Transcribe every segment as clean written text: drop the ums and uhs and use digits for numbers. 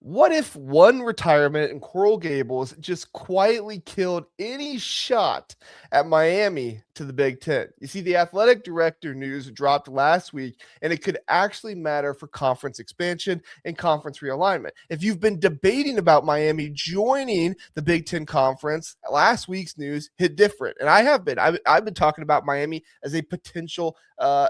What if one retirement in Coral Gables just quietly killed any shot at Miami to the Big Ten? You see, the athletic director news dropped last week, and it could actually matter for conference expansion and conference realignment. If you've been debating about Miami joining the Big Ten conference, last week's news hit different. And I have been. I've been talking about Miami as a potential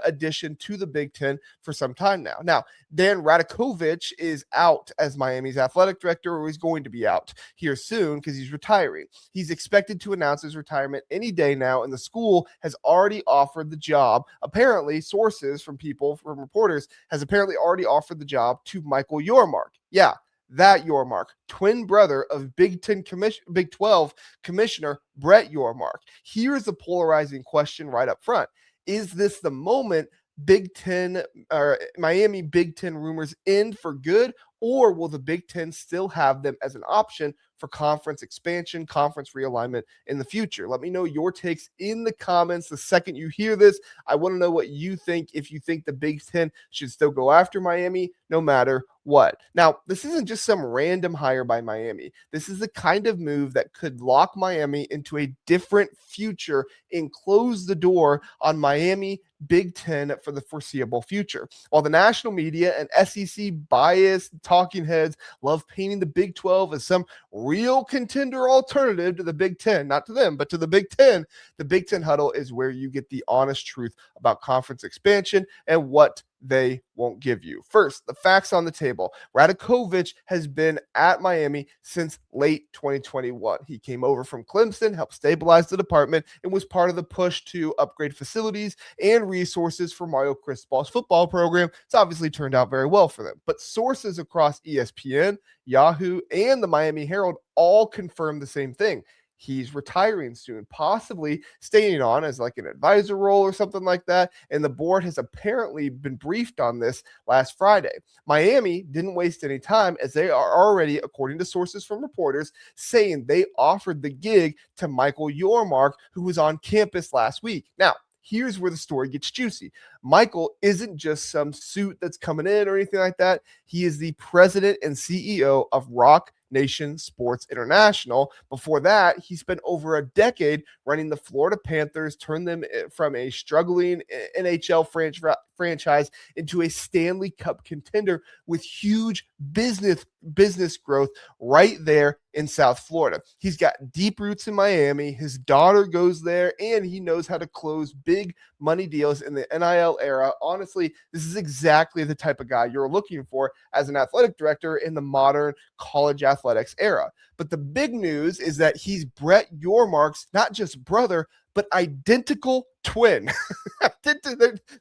addition to the Big Ten for some time now. Now, Dan Radakovich is out as Miami's athletic director, or he's going to be out here soon because he's retiring. He's expected to announce his retirement any day now, and the school has already offered the job. Apparently, sources from reporters, has apparently already offered the job to Michael Yormark. Yeah, that Yormark, twin brother of Big 12 Commissioner Brett Yormark. Here's the polarizing question right up front. Is this the moment Big Ten or Miami Big Ten rumors end for good, or will the Big Ten still have them as an option for conference expansion, conference realignment in the future? Let me know your takes in the comments the second you hear this. I want to know what you think, if you think the Big Ten should still go after Miami no matter what. Now, this isn't just some random hire by Miami. This is the kind of move that could lock Miami into a different future and close the door on Miami Big Ten for the foreseeable future. While the national media and SEC biased talking heads love painting the Big 12 as some real contender alternative to the Big Ten, not to them, but to the Big Ten, the Big Ten Huddle is where you get the honest truth about conference expansion and what they won't give you. First, the facts on the table. Radakovich has been at Miami since late 2021. He came over from Clemson, helped stabilize the department, and was part of the push to upgrade facilities and resources for Mario Cristobal's football program. It's obviously turned out very well for them. But sources across ESPN, Yahoo, and the Miami Herald all confirm the same thing. He's retiring soon, possibly staying on as like an advisor role or something like that. And the board has apparently been briefed on this last Friday. Miami didn't waste any time, as they are already, according to sources from reporters, saying they offered the gig to Michael Yormark, who was on campus last week. Now, here's where the story gets juicy. Michael isn't just some suit that's coming in or anything like that. He is the president and CEO of Rock Nation Sports International. Before that, he spent over a decade running the Florida Panthers, turned them from a struggling NHL franchise into a Stanley Cup contender with huge business growth right there in South Florida. He's got deep roots in Miami. His daughter goes there, and he knows how to close big money deals in the NIL era. Honestly, this is exactly the type of guy you're looking for as an athletic director in the modern college athletics era. But the big news is that he's Brett Yormark's not just brother, but identical twin.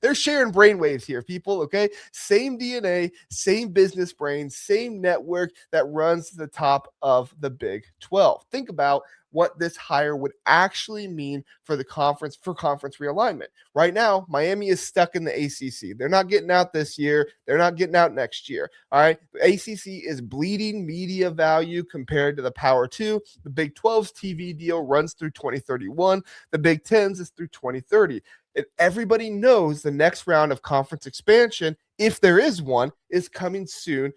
They're sharing brainwaves here, people, okay? Same DNA, same business brain, same network that runs to the top of the Big 12. Think about what this hire would actually mean for the conference, for conference realignment. Right now, Miami is stuck in the ACC. They're not getting out this year. They're not getting out next year. All right. The ACC is bleeding media value compared to the Power 2. The Big 12's TV deal runs through 2031. The Big 10's is through 2030. And everybody knows the next round of conference expansion, if there is one, is coming soon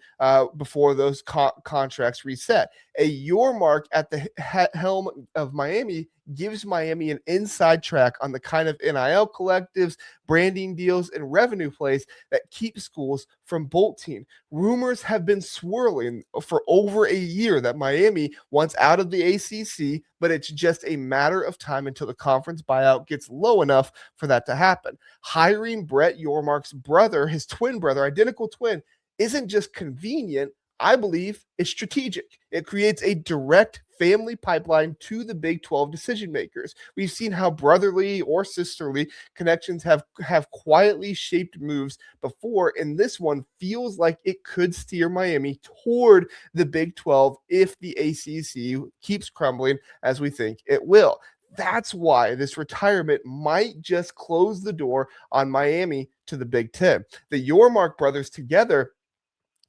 before those contracts reset. A Yormark at the helm of Miami gives Miami an inside track on the kind of NIL collectives, branding deals, and revenue plays that keep schools from bolting. Rumors have been swirling for over a year that Miami wants out of the ACC, but it's just a matter of time until the conference buyout gets low enough for that to happen. Hiring Brett Yormark's brother, his twin brother, identical twin, isn't just convenient. I believe it's strategic. It creates a direct family pipeline to the Big 12 decision makers. We've seen how brotherly or sisterly connections have quietly shaped moves before, and this one feels like it could steer Miami toward the Big 12 if the ACC keeps crumbling as we think it will. That's why this retirement might just close the door on Miami to the Big Ten. The Yormark brothers together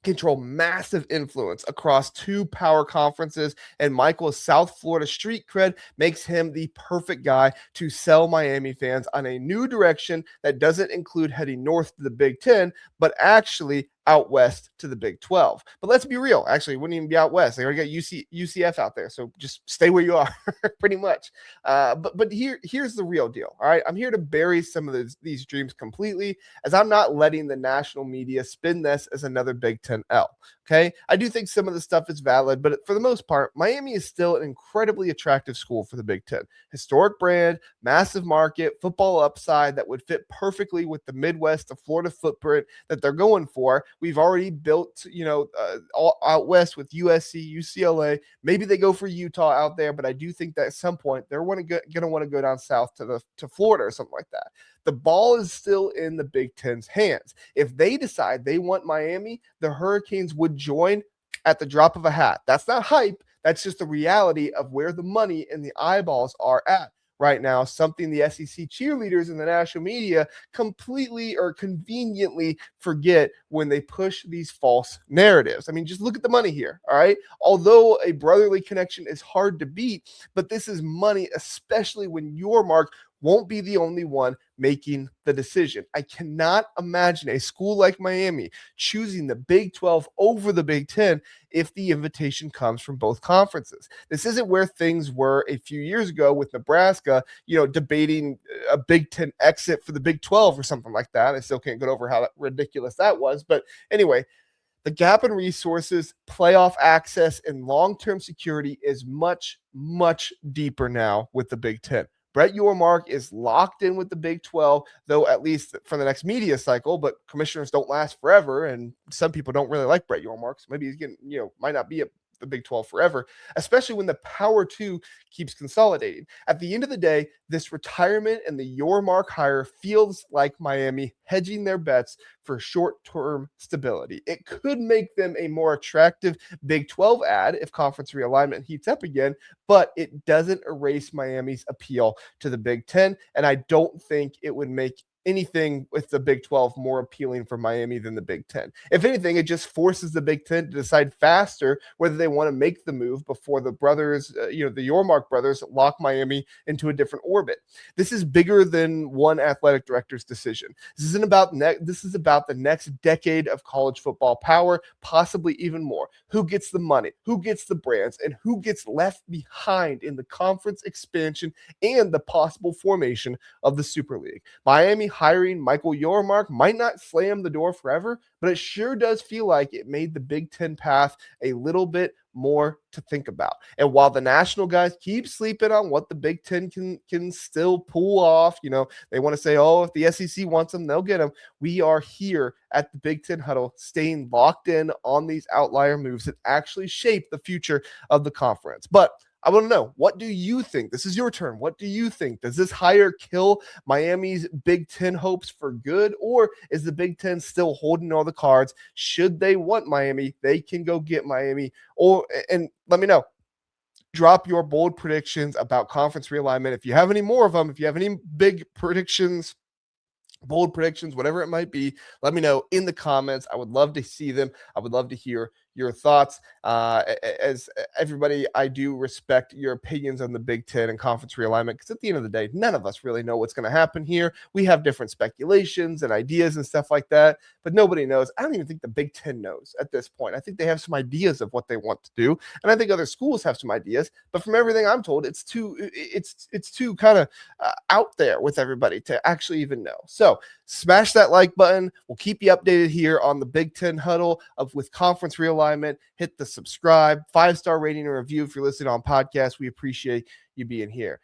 control massive influence across two power conferences, and Michael's South Florida street cred makes him the perfect guy to sell Miami fans on a new direction that doesn't include heading north to the Big Ten, but actually out west to the Big 12. But let's be real. Actually, it wouldn't even be out west. They already got UCF out there. So just stay where you are, pretty much. But here's the real deal. All right. I'm here to bury some of these dreams completely, as I'm not letting the national media spin this as another Big Ten L. Okay. I do think some of the stuff is valid, but for the most part, Miami is still an incredibly attractive school for the Big Ten. Historic brand, massive market, football upside that would fit perfectly with the Midwest to Florida footprint that they're going for. We've already built, all out west with USC, UCLA. Maybe they go for Utah out there, but I do think that at some point they're going to want to go down south to Florida or something like that. The ball is still in the Big Ten's hands. If they decide they want Miami, the Hurricanes would join at the drop of a hat. That's not hype. That's just the reality of where the money and the eyeballs are at right now, something the SEC cheerleaders in the national media completely or conveniently forget when they push these false narratives. I mean, just look at the money here, all right? Although a brotherly connection is hard to beat, but this is money, especially when Yormark won't be the only one making the decision. I cannot imagine a school like Miami choosing the Big 12 over the Big 10 if the invitation comes from both conferences. This isn't where things were a few years ago with Nebraska, debating a Big 10 exit for the Big 12 or something like that. I still can't get over how ridiculous that was. But anyway, the gap in resources, playoff access, and long-term security is much, much deeper now with the Big 10. Brett Yormark is locked in with the Big 12, though at least for the next media cycle, but commissioners don't last forever, and some people don't really like Brett Yormark, so maybe he's getting, might not be the Big 12 forever, especially when the Power 2 keeps consolidating. At the end of the day, this retirement and the Yormark hire feels like Miami hedging their bets for short-term stability. It could make them a more attractive Big 12 ad if conference realignment heats up again, but it doesn't erase Miami's appeal to the Big 10, and I don't think it would make anything with the Big 12 more appealing for Miami than the Big 10. If anything, it just forces the Big 10 to decide faster whether they want to make the move before the brothers, the Yormark brothers, lock Miami into a different orbit. This is bigger than one athletic director's decision. This is about the next decade of college football power, possibly even more. Who gets the money? Who gets the brands? And who gets left behind in the conference expansion and the possible formation of the Super League? Miami hiring Michael Yormark might not slam the door forever, but it sure does feel like it made the Big Ten path a little bit more to think about. And while the national guys keep sleeping on what the Big Ten can still pull off, they want to say, if the SEC wants them, they'll get them. We are here at the Big Ten Huddle, staying locked in on these outlier moves that actually shape the future of the conference. But I want to know, what do you think? This is your turn. What do you think? Does this hire kill Miami's Big Ten hopes for good, or is the Big Ten still holding all the cards? Should they want Miami, they can go get Miami. And let me know. Drop your bold predictions about conference realignment. If you have any more of them, if you have any big predictions, bold predictions, whatever it might be, let me know in the comments. I would love to see them. I would love to hear your thoughts. As everybody, I do respect your opinions on the Big Ten and conference realignment, because at the end of the day, none of us really know what's going to happen here. We have different speculations and ideas and stuff like that, but nobody knows. I don't even think the Big Ten knows at this point. I think they have some ideas of what they want to do, and I think other schools have some ideas, but from everything I'm told, it's too kind of out there with everybody to actually even know. So smash that like button. We'll keep you updated here on the Big Ten Huddle with conference realignment. Hit the subscribe, 5-star rating and review if you're listening on podcast. We appreciate you being here.